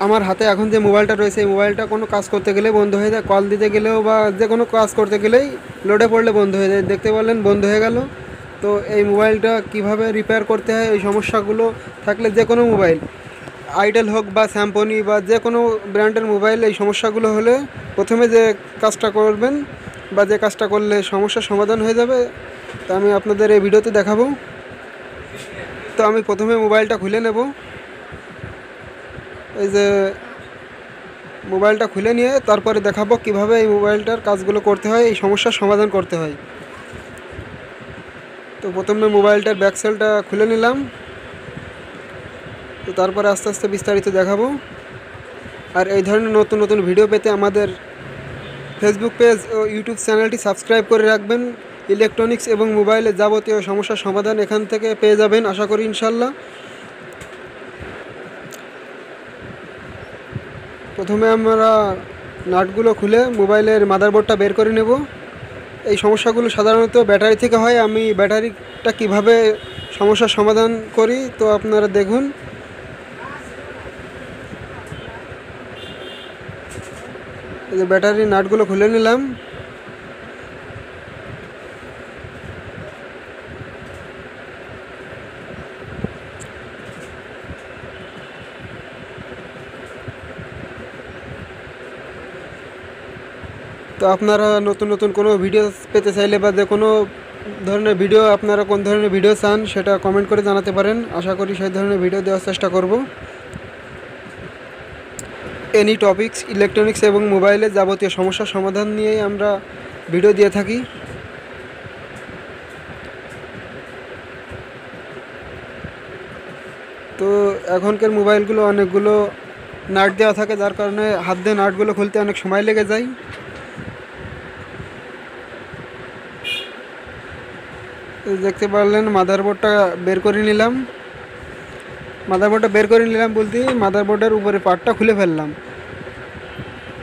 আমার হাতে এখন যে মোবাইলটা রয়েছে এই মোবাইলটা কোনো কাজ করতে গেলে বন্ধ হয়ে যায়, কল দিতে গেলেও বা যে কোনো কাজ করতে গেলেই লোডে পড়লে বন্ধ হয়ে যায়। দেখতে পারলেন বন্ধ হয়ে গেল। তো এই মোবাইলটা কিভাবে রিপেয়ার করতে হয়, এই সমস্যাগুলো থাকলে যে কোনো মোবাইল আইটেল হোক বা স্যামসং বা যে কোনো ব্র্যান্ডের মোবাইল, এই সমস্যাগুলো হলে প্রথমে যে কাজটা করবেন বা যে কাজটা করলে সমস্যার সমাধান হয়ে যাবে তা আমি আপনাদের এই ভিডিওতে দেখাবো। তো আমি প্রথমে মোবাইলটা খুলে নেব। এই যে মোবাইলটা খুলে নিয়ে তারপরে দেখাবো কিভাবে এই মোবাইলটার কাজগুলো করতে হয়, এই সমস্যার সমাধান করতে হয়। তো প্রথমে মোবাইলটার ব্যাক সেলটা খুলে নিলাম। তো তারপরে আস্তে আস্তে বিস্তারিত দেখাবো। আর এই ধরনের নতুন নতুন ভিডিও পেতে আমাদের ফেসবুক পেজ ও ইউটিউব চ্যানেলটি সাবস্ক্রাইব করে রাখবেন। ইলেকট্রনিক্স এবং মোবাইলের যাবতীয় সমস্যার সমাধান এখান থেকে পেয়ে যাবেন আশা করি ইনশাল্লাহ। প্রথমে আমরা নাটগুলো খুলে মোবাইলের মাদারবোর্ডটা বের করে নেব। এই সমস্যাগুলো সাধারণত ব্যাটারি থেকে হয়। আমি ব্যাটারিটা কিভাবে সমস্যার সমাধান করি তো আপনারা দেখুন। এই যে ব্যাটারির নাটগুলো খুলে নিলাম। তো আপনারা নতুন নতুন কোনো ভিডিও পেতে চাইলে বা যে কোনো ধরনের ভিডিও আপনারা কোন ধরনের ভিডিও চান সেটা কমেন্ট করে জানাতে পারেন। আশা করি সেই ধরনের ভিডিও দেওয়ার চেষ্টা করব। এনি টপিকস ইলেকট্রনিক্স এবং মোবাইলের যাবতীয় সমস্যার সমাধান নিয়েই আমরা ভিডিও দিয়ে থাকি। তো এখনকার মোবাইলগুলো অনেকগুলো নাট দেওয়া থাকে, যার কারণে হাত দিয়ে নাটগুলো খুলতে অনেক সময় লেগে যায়। দেখতে পারলেন মাদারবোর্ডটা বের করে নিলাম। মাদারবোর্ডটা বের করে নিলাম বলতে মাদারবোর্ডের উপরে পার্টটা খুলে ফেললাম।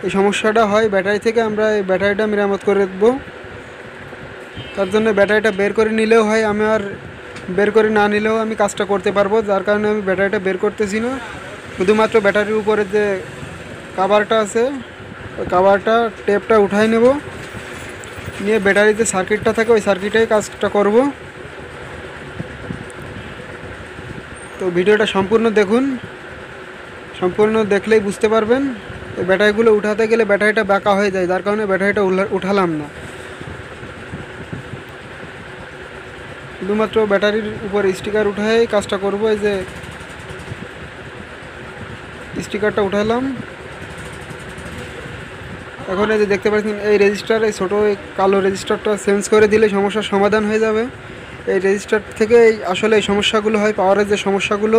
এই সমস্যাটা হয় ব্যাটারি থেকে। আমরা এই ব্যাটারিটা মেরামত করে দেবো। তার জন্য ব্যাটারিটা বের করে নিলেও হয়, আমি আর বের করে না নিলেও আমি কাজটা করতে পারবো। যার কারণে আমি ব্যাটারিটা বের করতেছি না, শুধুমাত্র ব্যাটারির উপরে যে কাভারটা আছে ওই কাভারটা টেপটা উঠাই নেব, নিয়ে ব্যাটারির যে সার্কিটটা থাকে ওই সার্কিটেই কাজটা করব। তো ভিডিওটা সম্পূর্ণ দেখুন, সম্পূর্ণ দেখলেই বুঝতে পারবেন। এই ব্যাটারিগুলো উঠাতে গেলে ব্যাটারিটা বাঁকা হয়ে যায়, যার কারণে ব্যাটারিটা উঠালাম না। শুধুমাত্র ব্যাটারির উপর স্টিকার উঠাই কাজটা করব। এই যে স্টিকারটা উঠালাম। এখন এই যে দেখতে পাচ্ছেন এই রেজিস্টার, এই ছোটো এই কালো রেজিস্টারটা চেঞ্জ করে দিলে সমস্যার সমাধান হয়ে যাবে। এই রেজিস্টার থেকে আসলে এই সমস্যাগুলো হয়, পাওয়ারের যে সমস্যাগুলো,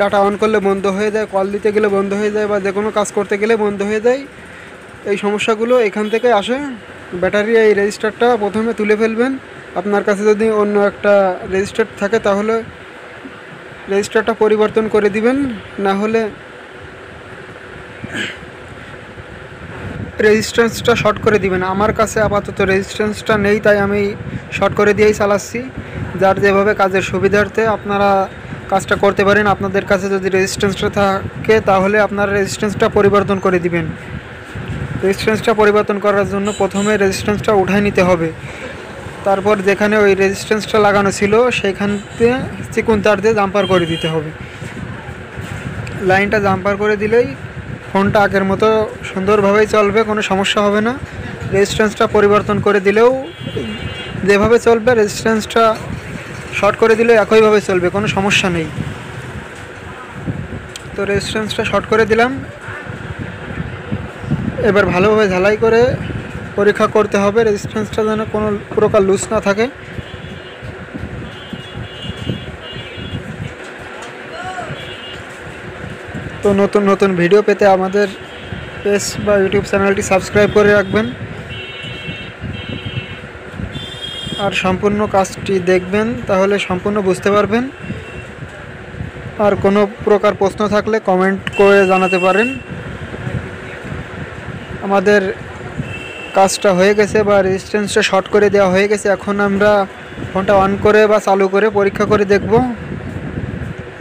ডাটা অন করলে বন্ধ হয়ে যায়, কল দিতে গেলে বন্ধ হয়ে যায় বা যে কোনো কাজ করতে গেলে বন্ধ হয়ে যায়। এই সমস্যাগুলো এখান থেকে আসে। ব্যাটারি এই রেজিস্টারটা প্রথমে তুলে ফেলবেন। আপনার কাছে যদি অন্য একটা রেজিস্টার থাকে তাহলে রেজিস্টারটা পরিবর্তন করে দিবেন, না হলে রেজিস্ট্যান্সটা শর্ট করে দিবেন। আমার কাছে আপাতত রেজিস্ট্যান্সটা নেই, তাই আমি শর্ট করে দিয়েই চালাচ্ছি। যার যেভাবে কাজের সুবিধার্থে আপনারা কাজটা করতে পারেন। আপনাদের কাছে যদি রেজিস্ট্যান্সটা থাকে তাহলে আপনারা রেজিস্ট্যান্সটা পরিবর্তন করে দিবেন। রেজিস্ট্যান্সটা পরিবর্তন করার জন্য প্রথমে রেজিস্ট্যান্সটা উঠাই নিতে হবে। তারপর যেখানে ওই রেজিস্ট্যান্সটা লাগানো ছিল সেইখানতে চিকন তার দিয়ে জাম্পার করে দিতে হবে। লাইনটা জাম্পার করে দিলেই ফোনটা আগের মতো সুন্দরভাবেই চলবে, কোনো সমস্যা হবে না। রেজিস্ট্যান্সটা পরিবর্তন করে দিলেও যেভাবে চলবে, রেজিস্ট্যান্সটা শর্ট করে দিলে একইভাবে চলবে, কোনো সমস্যা নেই। তো রেজিস্ট্যান্সটা শর্ট করে দিলাম। এবার ভালোভাবে ঝালাই করে পরীক্ষা করতে হবে রেজিস্ট্যান্সটা যেন কোনো প্রকার লুজ না থাকে। তো নতুন নতুন ভিডিও পেতে আমাদের পেজ বা ইউটিউব চ্যানেলটি সাবস্ক্রাইব করে রাখবেন আর সম্পূর্ণ কাজটি দেখবেন, তাহলে সম্পূর্ণ বুঝতে পারবেন। আর কোনো প্রকার প্রশ্ন থাকলে কমেন্ট করে জানাতে পারেন। আমাদের কাজটা হয়ে গেছে বা রেজিস্ট্যান্সটা শর্ট করে দেওয়া হয়ে গেছে। এখন আমরা ফোনটা অন করে বা চালু করে পরীক্ষা করে দেখব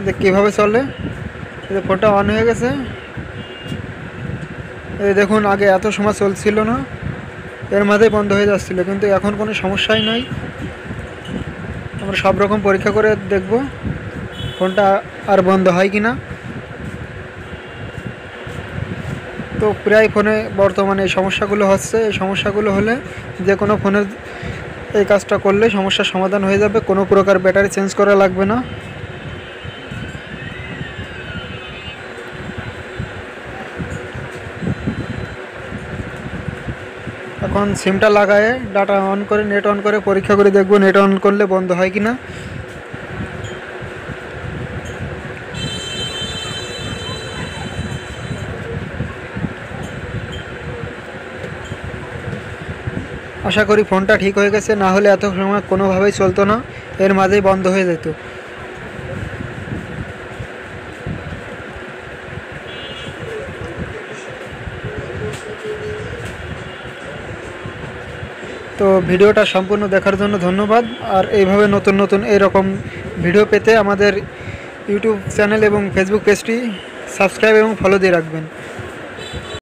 যে কীভাবে চলে। ফোনটা অন হয়ে গেছে। এই দেখুন, আগে এত সময় চলছিল না, এর মাঝেই বন্ধ হয়ে যাচ্ছিলো, কিন্তু এখন কোনো সমস্যাই নাই। আমরা সব রকম পরীক্ষা করে দেখব ফোনটা আর বন্ধ হয় কি না। তো প্রায় ফোনে বর্তমানে এই সমস্যাগুলো হচ্ছে। এই সমস্যাগুলো হলে যে কোনো ফোনের এই কাজটা করলে সমস্যার সমাধান হয়ে যাবে, কোনো প্রকার ব্যাটারি চেঞ্জ করা লাগবে না। এখন সিমটা লাগায়ে ডাটা অন করে নেট অন করে পরীক্ষা করে দেখব নেট অন করলে বন্ধ হয় কি না। আশা করি ফোনটা ঠিক হয়ে গেছে, না হলে এত সময় কোনোভাবেই চলতো না, এর মাঝেই বন্ধ হয়ে যেত। তো ভিডিওটা সম্পূর্ণ দেখার জন্য ধন্যবাদ। আর এইভাবে নতুন নতুন এরকম ভিডিও পেতে আমাদের ইউটিউব চ্যানেল এবং ফেসবুক পেজটি সাবস্ক্রাইব এবং ফলো দিয়ে রাখবেন।